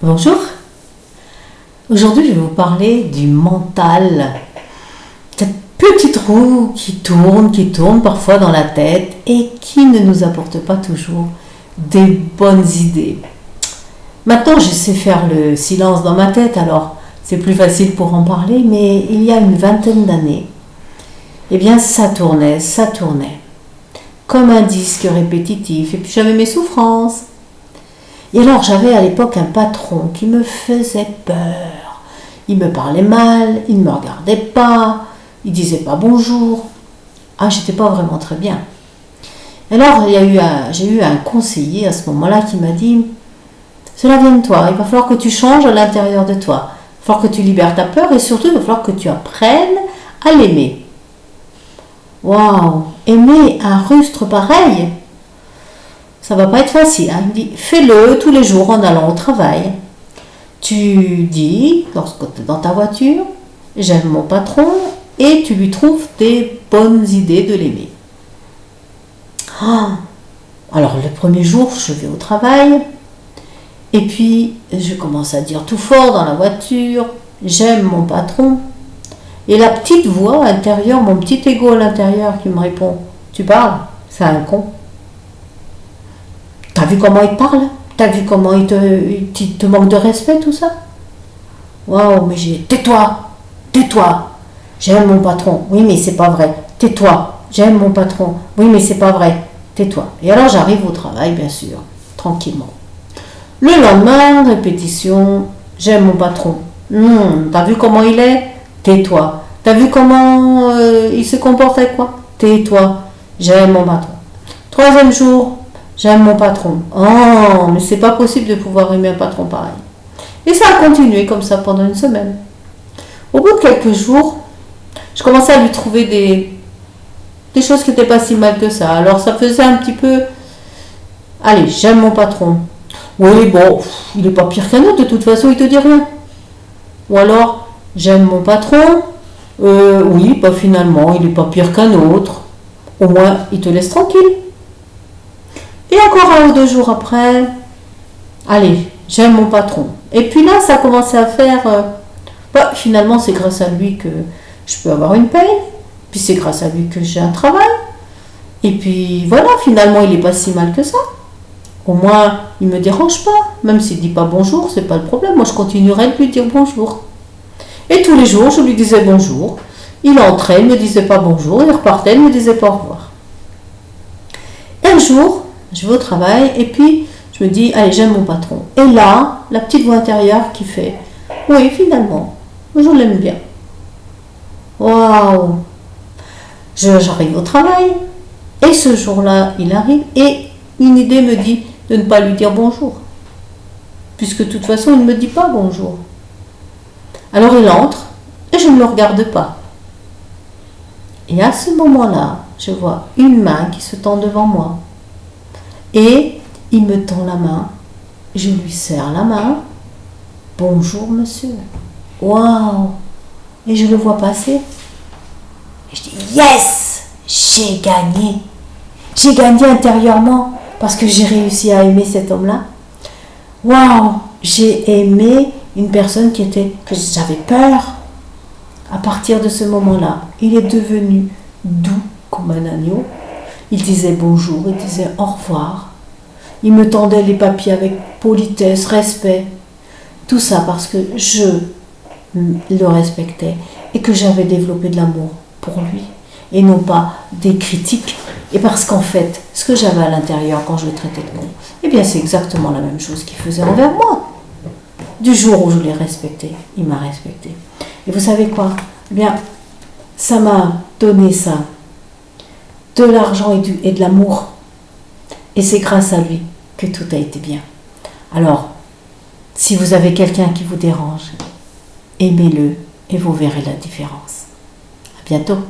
Bonjour, aujourd'hui je vais vous parler du mental, cette petite roue qui tourne parfois dans la tête et qui ne nous apporte pas toujours des bonnes idées. Maintenant je sais faire le silence dans ma tête, alors c'est plus facile pour en parler, mais il y a une vingtaine d'années, eh bien ça tournait, comme un disque répétitif, et puis j'avais mes souffrances. Et alors j'avais à l'époque un patron qui me faisait peur. Il me parlait mal, il ne me regardait pas, il disait pas bonjour. Ah, j'étais pas vraiment très bien. Alors j'ai eu un conseiller à ce moment-là qui m'a dit « Cela vient de toi, il va falloir que tu changes à l'intérieur de toi. Il va falloir que tu libères ta peur et surtout il va falloir que tu apprennes à l'aimer. » Waouh, aimer un rustre pareil, ça va pas être facile. Il me dit, fais-le tous les jours en allant au travail. Tu dis, lorsque tu es dans ta voiture, j'aime mon patron, et tu lui trouves des bonnes idées de l'aimer. Alors le premier jour, je vais au travail, et puis je commence à dire tout fort dans la voiture, j'aime mon patron. Et la petite voix intérieure, mon petit ego à l'intérieur qui me répond, tu parles, c'est un con. T'as vu comment il te parle? T'as vu comment il te manque de respect, tout ça? Waouh, mais tais-toi, j'aime mon patron. Oui, mais c'est pas vrai. Tais-toi, j'aime mon patron. Oui, mais c'est pas vrai. Tais-toi. Et alors j'arrive au travail, bien sûr, tranquillement. Le lendemain, répétition, j'aime mon patron. T'as vu comment il est? Tais-toi. T'as vu comment il se comporte avec quoi? Tais-toi, j'aime mon patron. Troisième jour, j'aime mon patron. Oh, mais c'est pas possible de pouvoir aimer un patron pareil. Et ça a continué comme ça pendant une semaine. Au bout de quelques jours, je commençais à lui trouver des choses qui n'étaient pas si mal que ça. Alors ça faisait un petit peu... Allez, j'aime mon patron. Oui, bon, il n'est pas pire qu'un autre, de toute façon, il te dit rien. Ou alors, j'aime mon patron. Oui, pas finalement, il n'est pas pire qu'un autre. Au moins, il te laisse tranquille. Et encore 1 ou 2 jours après, allez, j'aime mon patron. Et puis là, ça a commencé à faire, finalement, c'est grâce à lui que je peux avoir une paye. Puis c'est grâce à lui que j'ai un travail. Et puis voilà, finalement, il n'est pas si mal que ça. Au moins, il ne me dérange pas. Même s'il ne dit pas bonjour, c'est pas le problème. Moi, je continuerai de lui dire bonjour. Et tous les jours, je lui disais bonjour. Il entrait, il ne me disait pas bonjour. Il repartait, il ne me disait pas au revoir. Et un jour, je vais au travail et puis je me dis, allez, j'aime mon patron. Et là, la petite voix intérieure qui fait, oui, finalement, je l'aime bien. Waouh! J'arrive au travail et ce jour-là, il arrive et une idée me dit de ne pas lui dire bonjour. Puisque de toute façon, il ne me dit pas bonjour. Alors il entre et je ne le regarde pas. Et à ce moment-là, je vois une main qui se tend devant moi. Et il me tend la main, je lui serre la main. Bonjour monsieur. Waouh! Et je le vois passer. Et je dis yes! J'ai gagné. J'ai gagné intérieurement parce que j'ai réussi à aimer cet homme-là. Waouh! J'ai aimé une personne que j'avais peur. À partir de ce moment-là, il est devenu doux comme un agneau. Il disait bonjour, il disait au revoir. Il me tendait les papiers avec politesse, respect. Tout ça parce que je le respectais et que j'avais développé de l'amour pour lui et non pas des critiques. Et parce qu'en fait, ce que j'avais à l'intérieur quand je le traitais de con, eh bien c'est exactement la même chose qu'il faisait envers moi. Du jour où je l'ai respecté, il m'a respecté. Et vous savez quoi? Eh bien, ça m'a donné ça. De l'argent et de l'amour. Et c'est grâce à lui que tout a été bien. Alors, si vous avez quelqu'un qui vous dérange, aimez-le et vous verrez la différence. À bientôt.